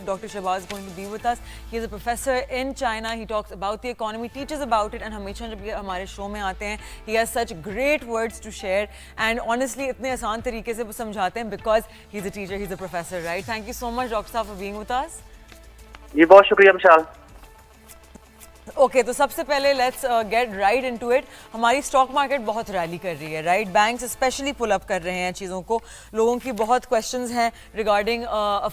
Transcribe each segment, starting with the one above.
Dr. Shahbaz is going to be with us. He is a professor in China. He talks about the economy, teaches about it, and हमेशा जब ये हमारे show में आते हैं, he has such great words to share. And honestly, इतने आसान तरीके से वो समझाते हैं because he's a teacher, he's a professor, right? Thank you so much, Dr. Saab, for being with us. जी बहुत शुक्रिया विशाल। ओके तो सबसे पहले let's get right into it. हमारी स्टॉक मार्केट बहुत रैली कर रही है, right? Banks specially pull up कर रहे हैं चीज़ों को। लोगों की बहुत क्वेश्चंस हैं रिगार्डिंग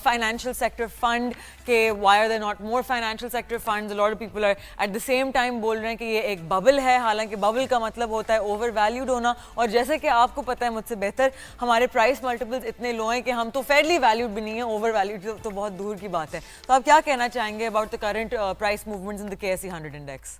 फाइनेंशियल सेक्टर फंड के why are there not more financial sector funds. A lot of people are at the same time बोल रहे हैं कि ये एक बबल है, हालांकि बबल का मतलब होता है ओवर वैल्यूड होना। और जैसे कि आपको पता है मुझसे बेहतर, हमारे प्राइस मल्टीपल्स इतने लो हैं कि हम तो फेयरली वैल्यूड भी नहीं है, ओवर वैल्यूड तो बहुत दूर की बात है। तो आप क्या कहना चाहेंगे about the current price movements in the KSE 100 index?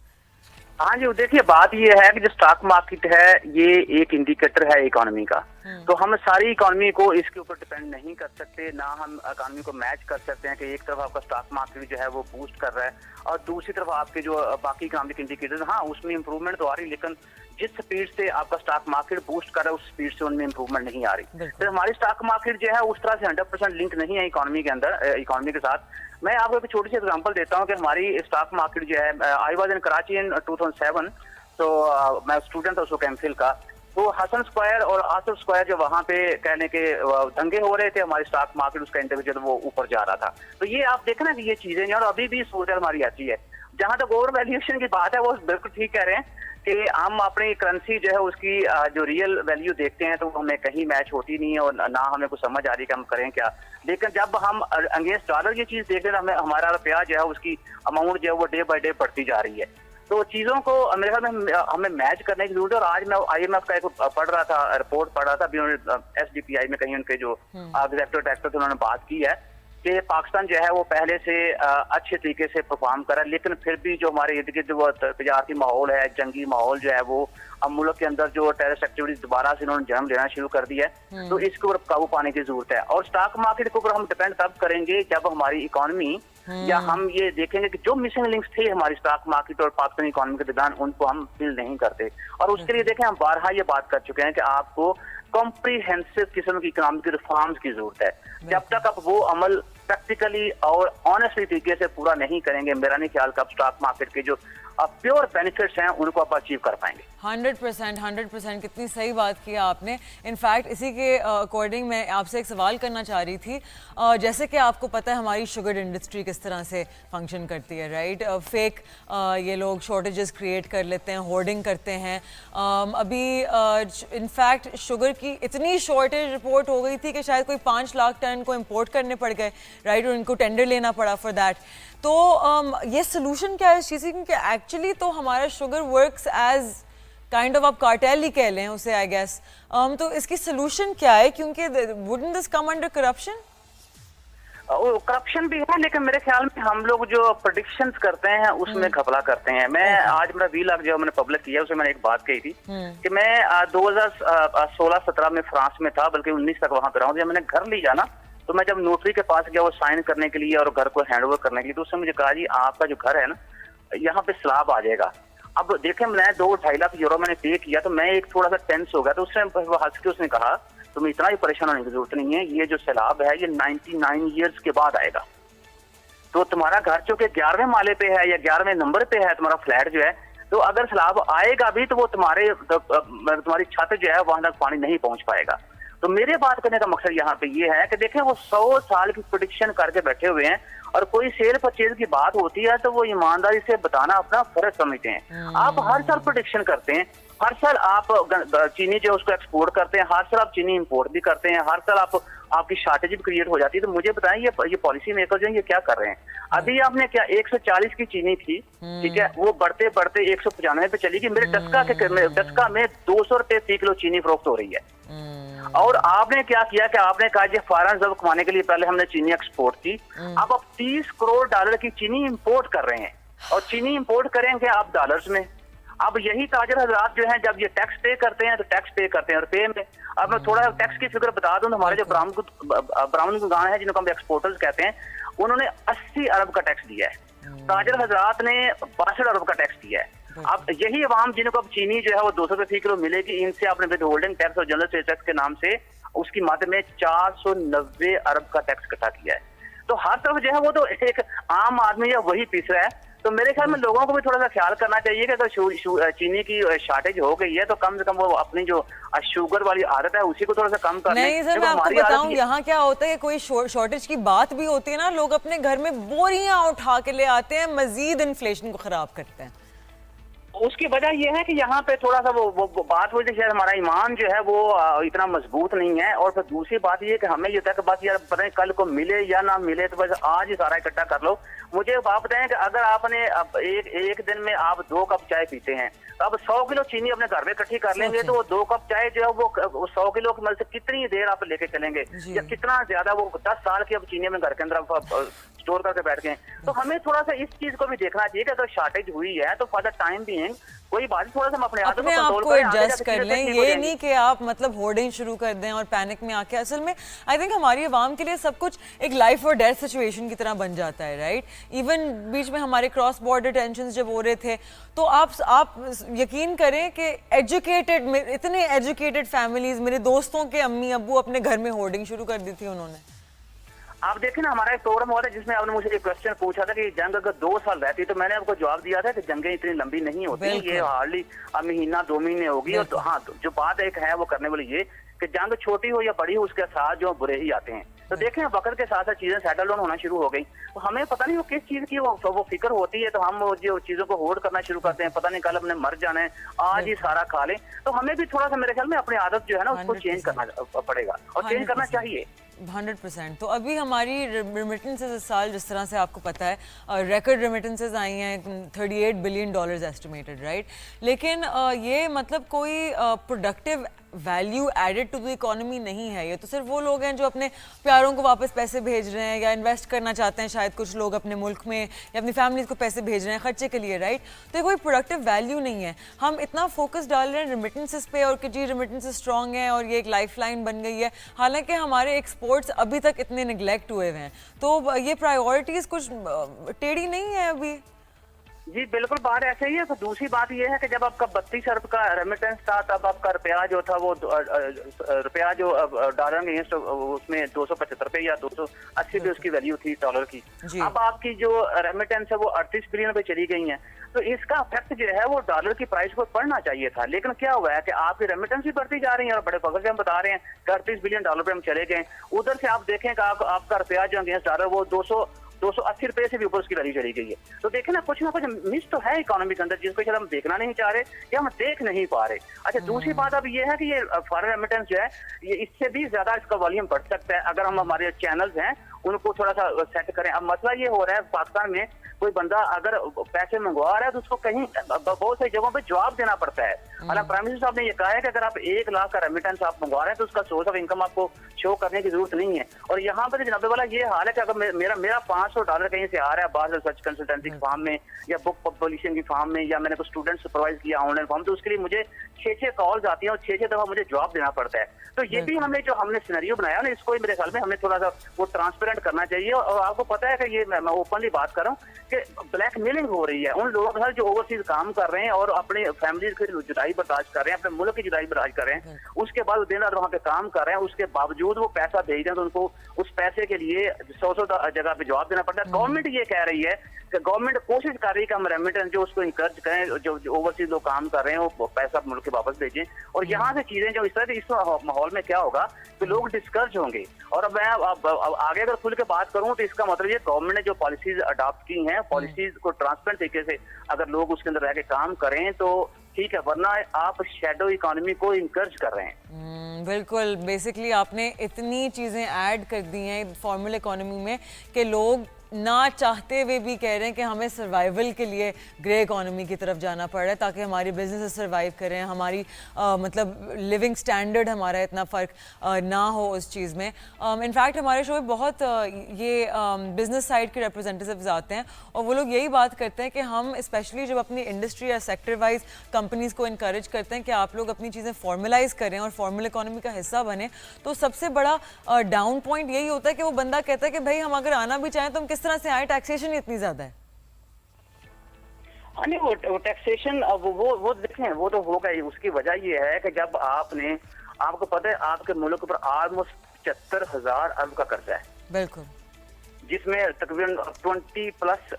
हाँ जी, देखिए बात ये है कि जो स्टॉक मार्केट है ये एक इंडिकेटर है इकोनॉमी का। तो हम सारी इकोनॉमी को इसके ऊपर डिपेंड नहीं कर सकते, ना हम इकोनॉमी को मैच कर सकते हैं कि एक तरफ आपका स्टॉक मार्केट जो है वो बूस्ट कर रहा है और दूसरी तरफ आपके जो बाकी इकोनॉमिक इंडिकेटर्स, हाँ उसमें इंप्रूवमेंट तो आ रही है, लेकिन जिस स्पीड से आपका स्टॉक मार्केट बूस्ट कर रहा है उस स्पीड से उनमें इंप्रूवमेंट नहीं आ रही। तो हमारी स्टॉक मार्केट जो है उस तरह से 100% लिंक नहीं है इकोनॉमी के अंदर, इकोनॉमी के साथ। मैं आपको एक छोटी सी एग्जांपल देता हूँ कि हमारी स्टॉक मार्केट जो है, आई वाज इन कराची इन 2007, तो मैं स्टूडेंट था उस वक्त एमफिल का। तो हसन स्क्वायर और आसफ स्क्वायर जो वहाँ पे कहने के दंगे हो रहे थे, हमारी स्टॉक मार्केट उसका इंडिविजुअल वो ऊपर जा रहा था। तो ये आप देखें ना कि ये चीजें और अभी भी सोच हमारी ऐसी है। जहाँ तक ओवर वैल्यूएशन की बात है वो बिल्कुल ठीक कह रहे हैं कि हम अपनी करेंसी जो है उसकी जो रियल वैल्यू देखते हैं तो हमें कहीं मैच होती नहीं है और ना हमें कुछ समझ आ रही कि हम करें क्या। लेकिन जब हम अगेंस्ट डॉलर ये चीज देख रहे हैं, हमारा रुपया जो है उसकी अमाउंट जो है वो डे बाय डे बढ़ती जा रही है। तो चीजों को मेरे ख्याल में हमें मैच करने की जरूरत है। और आज मैं IMF का एक पढ़ रहा था, रिपोर्ट पढ़ रहा था, अभी उन्होंने SDPI में कहीं उनके जो एग्जीक्यूटिव डायरेक्टर थे उन्होंने बात की है कि पाकिस्तान जो है वो पहले से अच्छे तरीके से परफॉर्म कर रहा है, लेकिन फिर भी जो हमारे इर्द गिर्द वो तजारती माहौल है, जंगी माहौल जो है वो, अब मुल्क के अंदर जो टेररिस्ट एक्टिविटीज दोबारा से इन्होंने जन्म लेना शुरू कर दिया है। तो इसके ऊपर काबू पाने की जरूरत है। और स्टॉक मार्केट के ऊपर हम डिपेंड तब करेंगे जब हमारी इकोनॉमी या हम ये देखेंगे कि जो मिसिंग लिंक्स थे हमारी स्टॉक मार्केट और पाकिस्तानी इकोनॉमी के दरमियान उनको हम फिल नहीं करते। और उसके लिए देखें हम बारहा ये बात कर चुके हैं कि आपको कॉम्प्रिहेंसिव किस्म की इकोनॉमिक रिफॉर्म्स की जरूरत है। जब तक आप वो अमल प्रैक्टिकली और ऑनेस्टली तरीके से पूरा नहीं करेंगे, मेरा नहीं ख्याल कि आप स्टॉक मार्केट के जो प्योर बेनिफिट्स हैं उनको आप अचीव कर पाएंगे। 100% कितनी सही बात की आपने। इनफैक्ट इसी के अकॉर्डिंग मैं आपसे एक सवाल करना चाह रही थी। जैसे कि आपको पता है हमारी शुगर इंडस्ट्री किस तरह से फंक्शन करती है, राइट? फेक ये लोग शॉर्टेजेस क्रिएट कर लेते हैं, होर्डिंग करते हैं। अभी इनफैक्ट शुगर की इतनी शॉर्टेज रिपोर्ट हो गई थी कि शायद कोई 5 लाख टन को इम्पोर्ट करने पड़ गए, राइट? और इनको टेंडर लेना पड़ा फॉर दैट। तो ये सोल्यूशन क्या है इस चीज़ की? क्योंकि एक्चुअली तो हमारा sugar works as kind of, आप कार्टेल ही कह लें उसे, आई गेस। तो इसकी सोल्यूशन क्या है? क्योंकि wouldn't this come under corruption? Corruption भी है, लेकिन मेरे ख्याल में हम लोग जो प्रेडिक्शंस करते हैं उसमें घपला करते हैं। मैं आज मेरा वीलॉग जो मैंने पब्लिक किया उसमें मैंने एक बात कही थी कि मैं 2016-17 में फ्रांस में था, बल्कि 19 तक वहां पे रहा हूँ। जब मैंने घर ली जाना तो मैं जब नोटरी के पास गया वो साइन करने के लिए और घर को हैंडओवर करने के लिए, तो उसने मुझे कहा जी आपका जो घर है ना यहाँ पे स्लैब आ जाएगा। अब देखें मैं 2-2.5 लाख यूरो मैंने पे किया, तो मैं एक थोड़ा सा टेंस हो गया। तो उसने हंस के उसने कहा तुम्हें इतना ही परेशान होने की जरूरत नहीं है, ये जो सैलाब है ये 99 ईयर्स के बाद आएगा। तो तुम्हारा घर जो कि 11वें माले पे है या 11वें नंबर पे है तुम्हारा फ्लैट जो है, तो अगर सैलाब आएगा भी तो वो तुम्हारी छत जो है वहां तक पानी नहीं पहुंच पाएगा। तो मेरे बात करने का मकसद यहाँ पे ये है कि देखें वो 100 साल की प्रेडिक्शन करके बैठे हुए हैं और कोई सेल परचेज की बात होती है तो वो ईमानदारी से बताना अपना फर्ज समझते हैं। आप हर साल प्रेडिक्शन करते हैं, हर साल आप चीनी जो उसको एक्सपोर्ट करते हैं, हर साल आप चीनी इंपोर्ट भी करते हैं, हर साल आपकी शॉर्टेज भी क्रिएट हो जाती है। तो मुझे बताएं ये पॉलिसी मेकर जो है ये क्या कर रहे हैं? अभी आपने क्या 140 की चीनी थी, ठीक है, वो बढ़ते बढ़ते 195 पे चली गई। मेरे डस्का में 200 रुपए फी किलो चीनी फरोख्त हो रही है। और आपने क्या किया कि आपने कहा कि फॉरेन रिजर्व कमाने के लिए पहले हमने चीनी एक्सपोर्ट की, अब आप 30 करोड़ डॉलर की चीनी इंपोर्ट कर रहे हैं और चीनी इंपोर्ट करेंगे आप डॉलर्स में। अब यही ताजर हजरात जो हैं जब ये टैक्स पे करते हैं तो टैक्स पे करते हैं रुपए में। अब मैं थोड़ा टैक्स की फिगर बता दूं, हमारे जो ब्राह्मण गुगान है जिनको हम एक्सपोर्टर्स कहते हैं, उन्होंने 80 अरब का टैक्स दिया है। ताजर हजरात ने 62 अरब का टैक्स दिया है। अब यही अवाम जिनको अब चीनी जो है वो 200 रुपए फी किलो मिलेगी, इनसे आपने विद होल्डिंग टैक्स और जनरल सेल टैक्स के नाम से उसकी मद में 490 अरब का टैक्स इकट्ठा किया है। तो हर तरफ जो है वो तो एक आम आदमी या वही पीस रहा है। तो मेरे ख्याल में लोगों को भी थोड़ा सा ख्याल करना चाहिए कि अगर चीनी की शॉर्टेज हो गई है तो कम से कम वो अपनी जो शुगर वाली आदत है उसी को थोड़ा सा कम कर लें। नहीं सर, मैं आपको बताऊं यहाँ क्या होता है, कोई शॉर्टेज की बात भी होती है ना, लोग अपने घर में बोरियां उठा के ले आते हैं, मजीद इन्फ्लेशन को खराब करते हैं। उसकी वजह यह है कि यहाँ पे थोड़ा सा वो बात हुई थी, शायद हमारा ईमान जो है वो इतना मजबूत नहीं है। और फिर दूसरी बात ये कि हमें ये था कि बस यार पता नहीं कल को मिले या ना मिले तो बस आज ही सारा इकट्ठा कर लो। मुझे आप बताएं कि अगर आपने अब एक दिन में आप 2 कप चाय पीते हैं तो अब 100 किलो चीनी अपने घर में इकट्ठी कर लेंगे तो वो 2 कप चाय जो है वो 100 किलो की मतलब से कितनी देर आप लेके चलेंगे या कितना ज्यादा वो 10 साल की अब चीनी में घर के अंदर स्टोर करके बैठ गए। तो हमें थोड़ा सा इस चीज को भी देखना चाहिए कि अगर शॉर्टेज हुई है तो फॉर द टाइम बीइंग कोई बात थोड़ा सा हम अपने आप को एडजस्ट कर लें। ये नहीं कि आप मतलब होर्डिंग शुरू कर दें और पैनिक में आके, असल में आई थिंक हमारी आवाम के लिए सब कुछ एक लाइफ और डेथ सिचुएशन की तरह बन जाता है, राइट। इवन बीच में हमारे क्रॉस बॉर्डर टेंशन जब हो रहे थे तो आप यकीन करें कि एजुकेटेड, इतने एजुकेटेड फैमिलीज, मेरे दोस्तों के अम्मी अब्बू अपने घर में होर्डिंग शुरू कर दी थी उन्होंने। आप देखें ना, हमारा एक प्रोग्राम हुआ था जिसमें आपने मुझे एक क्वेश्चन पूछा था कि जंग अगर 2 साल रहती तो मैंने आपको जवाब दिया था कि जंगें इतनी लंबी नहीं होती, ये हार्डली महीना 2 महीने होगी। और हाँ, जो बात एक है वो करने वाली ये कि जंग छोटी हो या बड़ी हो उसके साथ जो बुरे ही आते हैं। तो देखें वक्त के साथ साथ चीजें सेटल डाउन होना शुरू हो गई तो हमें पता नहीं वो किस चीज की वो फिक्र होती है, तो हम जो चीजों को होल्ड करना शुरू करते हैं, पता नहीं कल अपने मर जाना है, आज ही सारा खा लें। तो हमें भी थोड़ा सा मेरे ख्याल में अपनी आदत जो है ना उसको चेंज करना पड़ेगा और चेंज करना चाहिए 100%। तो अभी हमारी रेमिटेंसेस इस साल जिस तरह से आपको पता है रिकॉर्ड रेमिटेंसेस आई हैं, $38 बिलियन एस्टिमेटेड, राइट। लेकिन ये मतलब कोई productive value added to the economy नहीं है। ये तो सिर्फ वो लोग हैं जो अपने प्यारों को वापस पैसे भेज रहे हैं या इन्वेस्ट करना चाहते हैं, शायद कुछ लोग अपने मुल्क में या अपनी फैमिलीज को पैसे भेज रहे हैं खर्चे के लिए, राइट। तो ये कोई प्रोडक्टिव वैल्यू नहीं है। हम इतना फोकस डाल रहे हैं रेमिटेंसेस पे और कि जी रेमिटेंसेस स्ट्रॉन्ग है और ये एक लाइफ लाइन बन गई है, हालांकि हमारे एक्सपोर्ट्स अभी तक इतने निगलेक्ट हुए हुए हैं। तो ये प्रायोरिटीज कुछ टेढ़ी नहीं है अभी। जी बिल्कुल, बात ऐसे ही है। तो दूसरी बात यह है कि जब आपका 32 अरब का रेमिटेंस था तब आपका रुपया जो था वो रुपया जो डॉलर अगेंस्ट उसमें 275 रुपए या 280 रुपए उसकी वैल्यू थी डॉलर की। अब आपकी जो रेमिटेंस है वो 38 बिलियन पे चली गई है। तो इसका इफेक्ट जो है वो डॉलर की प्राइस को पड़ना चाहिए था, लेकिन क्या हुआ है कि आपकी रेमिटेंस भी बढ़ती जा रही है और बड़े फखर से हम बता रहे हैं कि 38 बिलियन डॉलर पे हम चले गए। उधर से आप देखें कि आपका रुपया जो अगेंस्ट डॉलर वो 280 रुपए से भी ऊपर उसकी वैल्यू चली गई है। तो देखें ना कुछ मिस तो है इकोनॉमी के अंदर जिसको शायद हम देखना नहीं चाह रहे या हम देख नहीं पा रहे। अच्छा, दूसरी बात अब ये है कि ये फॉरेन रेमिटेंस जो है ये इससे भी ज्यादा इसका वॉल्यूम बढ़ सकता है अगर हम हमारे चैनल्स हैं उनको थोड़ा सा सेट करें। अब मसला ये हो रहा है पाकिस्तान में कोई बंदा अगर पैसे मंगवा रहा है तो उसको कहीं बहुत सारी जगहों पे जवाब देना पड़ता है। हालांकि प्राइम मिनिस्टर साहब ने ये कहा है कि अगर आप 1 लाख का रेमिटेंस आप मंगवा रहे हैं तो उसका सोर्स ऑफ इनकम आपको शो करने की जरूरत नहीं है। और यहाँ पे जनाबे वाला ये हाल है कि अगर मेरा $500 कहीं से आ रहा है बाहर रिसर्च कंसल्टेंसी की फॉर्म में या बुक पब्लिशिंग की फॉर्म में या मैंने कोई स्टूडेंट सुपरवाइज किया ऑनलाइन फॉर्म, तो उसके लिए मुझे 6 कॉल्स आती हैं और 6 दफा मुझे जवाब देना पड़ता है। तो ये भी हमने जो हमने सिनेरियो बनाया ना इसको मेरे ख्याल में हमें थोड़ा सा वो ट्रांसपेरेंट करना चाहिए। और आपको पता है कि ये मैं ओपनली बात कर रहा हूँ कि ब्लैकमेलिंग हो रही है उन लोगों के साथ जो ओवरसीज काम कर रहे हैं और अपने फैमिलीज की जुदाई बर्दाश्त कर रहे हैं, अपने मुल्क की जुदाई बर्दाश्त कर रहे हैं, उसके बाद दिन रात वहाँ पे काम कर रहे हैं, उसके बावजूद वो पैसा भेज रहे हैं तो उनको उस पैसे के लिए 100 जगह पे जवाब देना पड़ता है। गवर्नमेंट ये कह रही है कि गवर्नमेंट कोशिश कर रही है कि हम रेमिटेंस जो उसको इंकरेज करें, जो ओवरसीज लोग काम कर रहे हैं वो पैसा मुल्क के वापस भेजें। और यहाँ से चीजें जो इस तरह इस माहौल में क्या होगा कि लोग डिस्करेज होंगे। और अब मैं आगे अगर खुल के बात करूं तो इसका मतलब ये गवर्नमेंट ने जो पॉलिसीज अडॉप्ट की हैं, पॉलिसीज को ट्रांसपेरेंट तरीके से अगर लोग उसके अंदर रह के काम करें तो ठीक है, वरना आप शैडो इकोनॉमी को इंकरेज कर रहे हैं। बिल्कुल, बेसिकली आपने इतनी चीजें ऐड कर दी हैं फॉर्मल इकोनॉमी में कि लोग ना चाहते हुए भी कह रहे हैं कि हमें सर्वाइवल के लिए ग्रे इकोनॉमी की तरफ जाना पड़ रहा है ताकि हमारी बिजनेस सर्वाइव करें, हमारी मतलब लिविंग स्टैंडर्ड हमारा इतना फ़र्क ना हो उस चीज़ में। इनफैक्ट हमारे शो में बहुत ये बिजनेस साइड के रिप्रेजेंटेटिव्स आते हैं और वो लोग यही बात करते हैं कि हम स्पेशली जब अपनी इंडस्ट्री या सेक्टर वाइज कंपनीज़ को इनकरेज करते हैं कि आप लोग अपनी चीज़ें फॉर्मलाइज करें और फॉर्मल इकोनॉमी का हिस्सा बने, तो सबसे बड़ा डाउन पॉइंट यही होता है कि वो बंदा कहता है कि भाई हम अगर आना भी चाहें तो हम तरह से आए, टैक्सेशन इतनी ज्यादा है। हाँ नहीं, वो टैक्सेशन वो देखें वो तो होगा ही। उसकी वजह ये है कि जब आपको पता है आपके मुल्क पर ऑलमोस्ट 75,000 अरब का कर्जा है। बिल्कुल, जिसमें तकरीबन 20+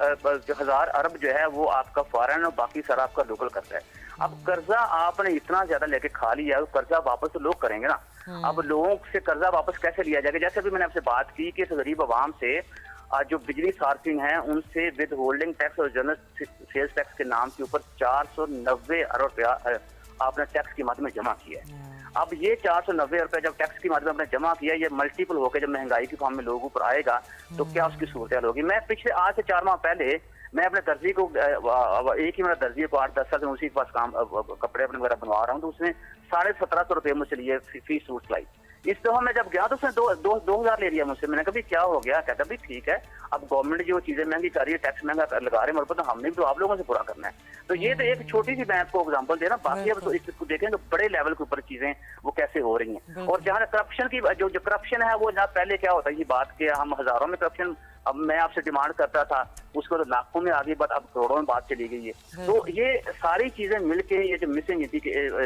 अरब जो है वो आपका फॉरेन और बाकी सारा आपका लोकल कर्जा है। अब कर्जा आपने इतना ज्यादा लेके खा लिया है, कर्जा वापस तो लोग करेंगे ना। अब लोगों से कर्जा वापस कैसे लिया जाएगा? जैसे अभी मैंने आपसे बात की कि गरीब आवाम से जो बिजली सार्फिंग है उनसे विद होल्डिंग टैक्स और जनरल सेल्स टैक्स के नाम के ऊपर 490 अरब रुपया आपने टैक्स की माध्यम में जमा किया है। अब ये 490 रुपए जब टैक्स की माध्यम में आपने जमा किया, ये मल्टीपल होकर जब महंगाई की फॉर्म में लोगों पर आएगा तो क्या उसकी सूरत होगी? मैं पिछले आज से 4 माह पहले मैं अपने दर्जी को एक ही मेरा दर्जी को 8-10 साल से उसी के पास काम कपड़े अपने वगैरह बनवा रहा हूँ, तो उसने 1750 रुपये मुझसे लिए फीस सूट सिलाई। इस दफा मैं जब गया तो उसने 2000 ले लिया मुझसे। मैंने कहा क्या हो गया? कहता भाई ठीक है, अब गवर्नमेंट जो चीजें महंगी कर रही है, टैक्स महंगा लगा रहे हैं, तो हमने भी तो आप लोगों से पूरा करना है। तो ये तो एक छोटी सी मैं आपको एग्जांपल दे रहा हूं, बाकी अब तो इसको देखें तो बड़े लेवल के ऊपर चीजें वो कैसे हो रही हैं। और जहाँ करप्शन की जो करप्शन है वो ना पहले क्या होता है, ये बात के हम हजारों में करप्शन, अब मैं आपसे डिमांड करता था उसको तो लाखों में आ गई, बट अब करोड़ों में बात चली गई है। तो ये सारी चीजें मिलके, ये जो मिसिंग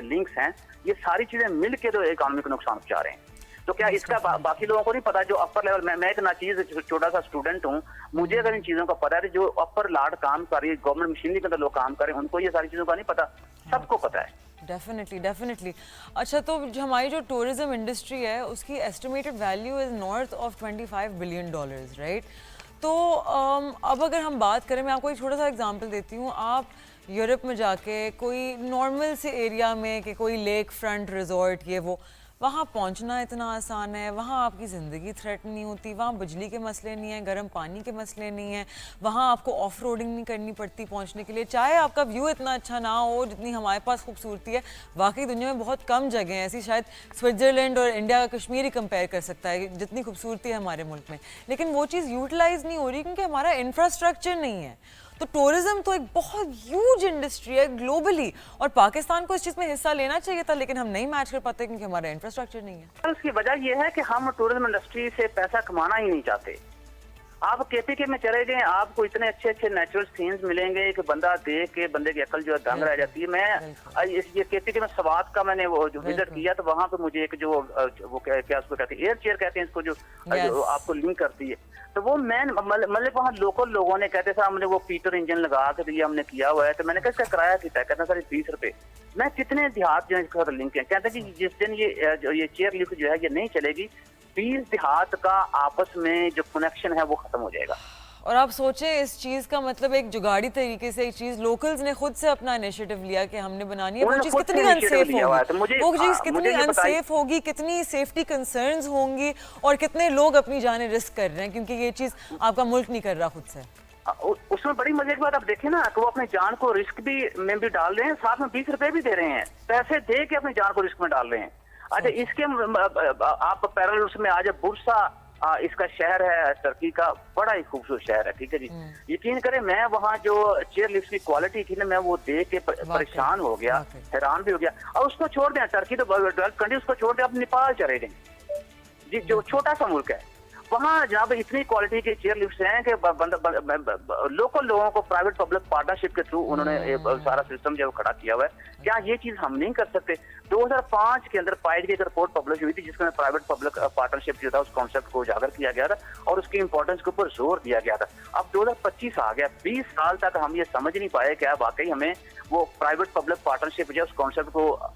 लिंक्स हैं, ये सारी चीजें मिलके तो इकोनॉमी को नुकसान पहुंचा रहे हैं। तो क्या इसका बाकी लोगों को नहीं पता? जो अपर लेवल, मैं एक नाचीज छोटा सा स्टूडेंट हूँ, मुझे अगर इन चीजों का पता है, जो अपर लाड काम कर रही है, गवर्नमेंट मशीनरी के अंदर लोग काम कर रहे हैं, उनको ये सारी चीजों का नहीं पता, सबको पता है। डेफिनेटली। अच्छा, तो जो हमारी जो टूरिज्म इंडस्ट्री है उसकी estimated value is north of $25 billion, right? तो अब अगर हम बात करें, मैं आपको एक छोटा सा एग्जांपल देती हूँ। आप यूरोप में जाके कोई नॉर्मल से एरिया में कि कोई लेक फ्रंट रिजॉर्ट ये वो, वहाँ पहुँचना इतना आसान है, वहाँ आपकी ज़िंदगी थ्रेट नहीं होती, वहाँ बिजली के मसले नहीं हैं, गर्म पानी के मसले नहीं हैं, वहाँ आपको ऑफ रोडिंग नहीं करनी पड़ती पहुँचने के लिए, चाहे आपका व्यू इतना अच्छा ना हो जितनी हमारे पास खूबसूरती है। वाकई दुनिया में बहुत कम जगह हैं ऐसी, शायद स्विट्ज़रलैंड और इंडिया का कश्मीर ही कंपेयर कर सकता है जितनी खूबसूरती है हमारे मुल्क में, लेकिन वो चीज़ यूटिलाइज़ नहीं हो रही क्योंकि हमारा इंफ्रास्ट्रक्चर नहीं है। तो टूरिज्म तो एक बहुत ह्यूज इंडस्ट्री है ग्लोबली, और पाकिस्तान को इस चीज़ में हिस्सा लेना चाहिए था, लेकिन हम नहीं मैच कर पाते क्योंकि हमारा इंफ्रास्ट्रक्चर नहीं है। उसकी वजह यह है कि हम टूरिज्म इंडस्ट्री से पैसा कमाना ही नहीं चाहते। आप केपीके में चले गए, आपको इतने अच्छे अच्छे नेचुरल सीन्स मिलेंगे कि बंदा देख के बंदे की अकल जो है दंग रह जाती है। मैं ये केपीके में स्वात का मैंने वो जो विजिट किया, तो वहाँ पे मुझे एक जो वो क्या उसको कहते हैं, एयर चेयर कहते हैं इसको, जो आपको लिंक करती है, तो वो मैं मतलब वहाँ लोकल लोगों ने कहते साहब हमने वो पीटर इंजन लगा के ये हमने किया हुआ है। तो मैंने कहा इसका किराया कितना है? कहता सर 20 रुपए। मैं कितने देहात जो इसका लिंक है, कहते कि जिस दिन ये चेयर लिफ्ट जो है ये नहीं चलेगी, 20 देहात का आपस में जो कनेक्शन है वो खत्म हो जाएगा। और आप सोचें, इस चीज़ का मतलब एक जुगाड़ी तरीके से एक चीज़ लोकल्स ने खुद से अपना इनिशिएटिव लिया कि हमने बनानी है, वो चीज़ कितनी अनसेफ होगी, वो चीज़ कितनी अनसेफ होगी, कितनी सेफ्टी कंसर्न्स होंगी, और कितने लोग अपनी जानें रिस्क कर रहे हैं क्योंकि ये चीज़ आपका मुल्क नहीं कर रहा खुद से। उसमें बड़ी मजे की बात आप देखें ना कि वो अपनी जान को रिस्क में भी डाल रहे हैं, साथ में 20 रुपए भी दे रहे हैं, पैसे दे के अपनी जान को रिस्क में डाल रहे हैं। अच्छा, इसके आप पैरेलल उसमें आ जाए, बुर्सा इसका शहर है टर्की का, बड़ा ही खूबसूरत शहर है, ठीक है जी। यकीन करें मैं वहाँ जो चेयर लिफ्ट की क्वालिटी थी ना, मैं वो देख के परेशान हो गया, हैरान भी हो गया। और उसको छोड़ दें, टर्की तो डेवलप कंट्री, उसको छोड़ दें, अब नेपाल चले गए जी, जो छोटा सा मुल्क है, वहाँ जहाँ पे इतनी क्वालिटी के चेयर लिफ्ट हैं कि लोकल लोगों को प्राइवेट पब्लिक पार्टनरशिप के थ्रू उन्होंने सारा सिस्टम जो खड़ा किया हुआ है। क्या ये चीज हम नहीं कर सकते? 2005 के अंदर पाइड की एक रिपोर्ट पब्लिश हुई थी जिसमें प्राइवेट पब्लिक पार्टनरशिप जो था उस कॉन्सेप्ट को उजागर किया गया था और उसकी इंपॉर्टेंस के ऊपर जोर दिया गया था। अब 2025 आ गया, 20 साल तक हम ये समझ नहीं पाए क्या वाकई हमें वो प्राइवेट पब्लिक पार्टनरशिप जो उस कॉन्सेप्ट को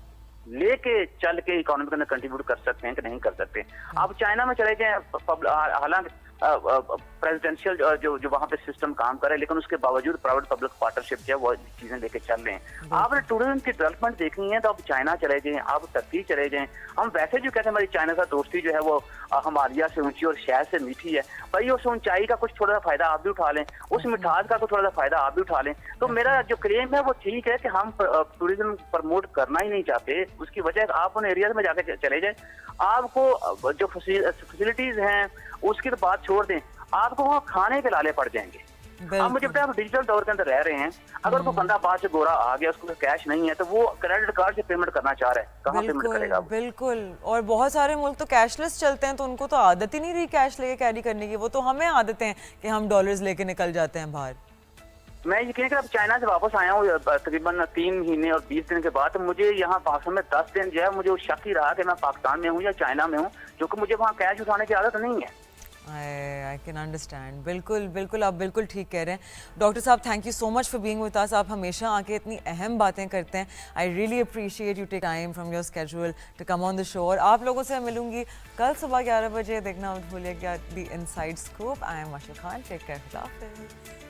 लेके चल के इकोनॉमी के अंदर कंट्रीब्यूट कर सकते हैं कि नहीं कर सकते। अब चाइना में चले गए, हालांकि प्रेसिडेंशियल जो वहाँ पे सिस्टम काम करे, लेकिन उसके बावजूद प्राइवेट पब्लिक पार्टनरशिप जो है वो चीजें लेके चल रहे हैं। आपने टूरिज्म की डेवलपमेंट देखनी है तो आप चाइना चले जाएं, आप टर्की चले जाएं। हम वैसे जो कहते हैं हमारी चाइना से दोस्ती जो है वो हिमालय से ऊंची और शहर से मीठी है, भाई उस ऊंचाई का कुछ थोड़ा सा फायदा आप भी उठा लें, उस मिठास का कुछ थोड़ा सा फायदा आप भी उठा लें। तो मेरा जो क्लेम है वो ठीक है कि हम टूरिज्म प्रमोट करना ही नहीं चाहते, उसकी वजह आप उन एरियाज में जाके चले जाएं। आपको जो फैसिलिटीज हैं उसकी तो बात छोड़ दें, आपको वहाँ खाने के लाले पड़ जाएंगे। अब मुझे पता है आप डिजिटल दौर के अंदर रह रहे हैं, अगर कोई बंदा बाहर से गोरा आ गया, उसको कैश नहीं है तो वो क्रेडिट कार्ड से पेमेंट करना चाह रहा है, कहाँ पेमेंट करेगा? बिल्कुल, और बहुत सारे मुल्क तो कैशलेस चलते हैं तो उनको तो आदत ही नहीं रही कैश लेके कैरी करने की, वो तो हमें आदत है कि हम डॉलर्स लेके निकल जाते हैं बाहर। मैं यकीन कर अब चाइना से वापस आया हूँ तकरीबन 3 महीने और 20 दिन के बाद, मुझे यहाँ पाकिस्तान में 10 दिन जो है मुझे शक ही रहा कि मैं पाकिस्तान में हूँ या चाइना में हूँ, क्योंकि मुझे वहाँ कैश उठाने की आदत नहीं है। आई कैन अंडरस्टैंड, बिल्कुल बिल्कुल, आप बिल्कुल ठीक कह रहे हैं। डॉक्टर साहब, thank you so much for being with us. आप हमेशा आके इतनी अहम बातें करते हैं। I really appreciate you take time from your schedule to come on the show. और आप लोगों से मैं मिलूंगी कल सुबह 11 बजे। देखना मत भूलिएगा the inside scoop. I am माशा खान, टेक केयर, खुदा हाफिज़।